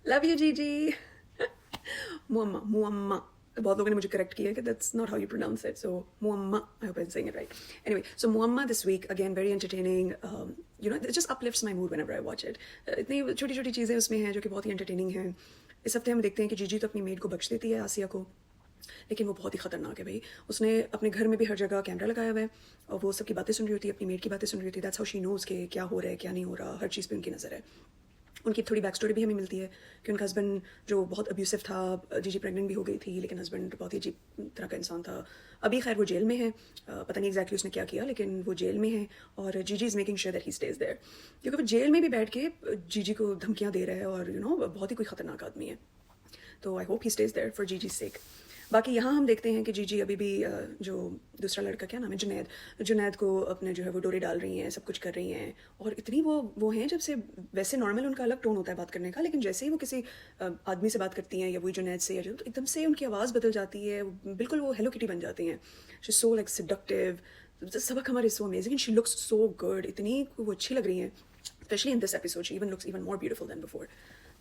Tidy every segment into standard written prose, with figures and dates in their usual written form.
Love you जीजी। मुअम्मा मुअम्मा, बहुत लोगों ने मुझे करेक्ट किया कि that's not how you pronounce it, so Muamma, I hope I am saying it right. Anyway, so Muamma this week again very entertaining, you know, it just uplifts my mood whenever I watch it. इतनी छोटी छोटी चीज़ें उसमें हैं जो कि बहुत ही entertaining हैं। इस हफ्ते हम देखते हैं कि जीजी तो अपनी मेड को बख्श देती है, आसिया को, लेकिन वो बहुत ही खतरनाक है भाई। उसने अपने घर में भी हर जगह कैमरा लगाया हुआ है और वो सबकी बातें सुन रही होती है, अपनी मेड की बातें सुन रही होती है। दैट्स हाउ शी नोज़ कि क्या हो रहा है क्या नहीं हो रहा, हर चीज़ पे उनकी नज़र है। उनकी थोड़ी बैक स्टोरी भी हमें मिलती है कि उनका हस्बैंड जो बहुत अब्यूसिव था, जीजी प्रेग्नेंट भी हो गई थी, लेकिन हस्बैंड बहुत ही अजीब तरह का इंसान था। अभी खैर वो जेल में है, पता नहीं एग्जैक्टली उसने क्या किया, लेकिन वो जेल में है और GG is making sure that he stays there, क्योंकि वो जेल में भी बैठ के जीजी को धमकियाँ दे रहा है और यू नो बहुत ही कोई खतरनाक आदमी है। तो I hope he stays there for GG sake. बाकी यहाँ हम देखते हैं कि जीजी अभी भी जो दूसरा लड़का, क्या नाम है, जुनैद, जुनैद को अपने जो है वो डोरे डाल रही हैं, सब कुछ कर रही हैं। और इतनी वो हैं, जब से वैसे नॉर्मल उनका अलग टोन होता है बात करने का, लेकिन जैसे ही वो किसी आदमी से बात करती हैं या वही जुनैद से या जो, तो एकदम से उनकी आवाज़ बदल जाती है, बिल्कुल वो हेलो किटी बन जाती हैं। She so like seductive. सबक हमारे so amazing, she looks so good, इतनी वो अच्छी लग रही हैं। Specially in this episode she even looks even more beautiful then before.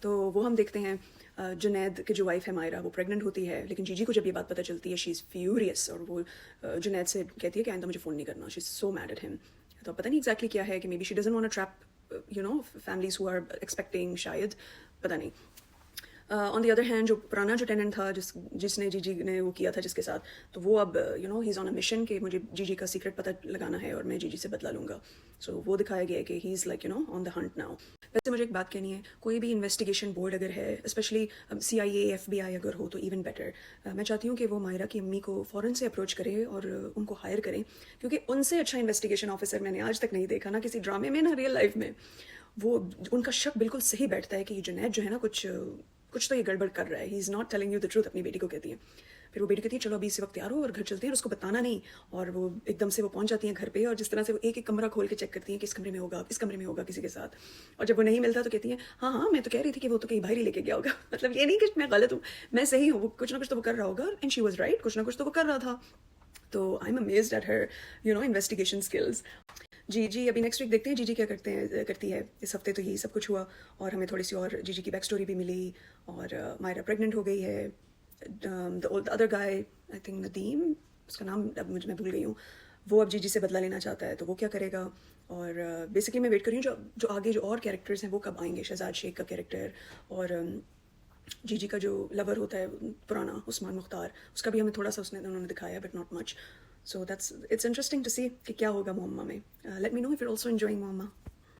तो वो हम देखते हैं जुनैद की जो वाइफ है मायरा, वो प्रेग्नेंट होती है, लेकिन जीजी को जब ये बात पता चलती है शी इज़ फ्यूरियस और वो जुनैद से कहती है कि आइंदा मुझे फ़ोन नहीं करना। She is so mad at him. तो पता नहीं एग्जैक्टली क्या है, कि maybe she doesn't want to trap you know families who are expecting, शायद, पता नहीं। ऑन द अदर हैंड, जो पुराना जो टेनेंट था, जिसने जीजी ने वो किया था जिसके साथ, तो वो अब you know he is on a mission कि मुझे जीजी का सीक्रेट पता लगाना है और मैं जीजी से बदला लूँगा। सो वो दिखाया गया है कि he is like you know on the Hunt now. वैसे मुझे एक बात कहनी है, कोई भी इन्वेस्टिगेशन बोर्ड अगर है, स्पेशली CIA FBI अगर हो, तो इवन बेटर। मैं चाहती हूँ कि वो मायरा की अम्मी को फ़ौरन से अप्रोच करे और उनको हायर करें, क्योंकि उनसे अच्छा इन्वेस्टिगेशन ऑफिसर मैंने आज तक नहीं देखा, ना किसी ड्रामे में ना रियल लाइफ में। वो उनका शक बिल्कुल सही बैठता है कि ये जुनैद जो है ना, कुछ कुछ तो ये गड़बड़ कर रहा है, he is not telling you the truth, अपनी बेटी को कहती है। फिर वो बेटी कहती है चलो अभी इसी वक्त तैयार हो और घर चलते हैं, और उसको बताना नहीं। और वो एकदम से वो पहुंच जाती हैं घर पे, और जिस तरह से वो एक एक कमरा खोल के चेक करती हैं कि इस कमरे में होगा, इस कमरे में होगा किसी के साथ। और जब वो नहीं मिलता तो कहती हैं हाँ हाँ, मैं तो कह रही थी कि वो तो कहीं बाहर ही लेके गया होगा। मतलब ये नहीं कि मैं गलत हूँ, मैं सही हूँ, वो कुछ ना कुछ तो वो कर रहा होगा, एंड शी वॉज राइट, कुछ ना कुछ तो वो कर रहा था। तो I am amazed at her you know investigation skills. जी अभी नेक्स्ट वीक देखते हैं जीजी क्या करती है। इस हफ्ते तो यही सब कुछ हुआ, और हमें थोड़ी सी और जीजी की बैक स्टोरी भी मिली, और मायरा प्रेग्नेंट हो गई है। The other guy, I think Nadeem, उसका नाम अब मुझे, मैं भूल गई हूँ, वो अब जीजी से बदला लेना चाहता है, तो वो क्या करेगा। और बेसिकली मैं वेट कर रही हूँ जो आगे जो और कैरेक्टर्स हैं वो कब आएंगे। शहजाद शेख का कैरेक्टर, और जीजी का जो लवर होता है पुराना, उस्मान मुख्तार, उसका भी हमें थोड़ा सा उन्होंने दिखाया, but not much. So that's it's interesting to see कि क्या होगा मुअम्मा में। Let me know if you are also enjoying मुअम्मा।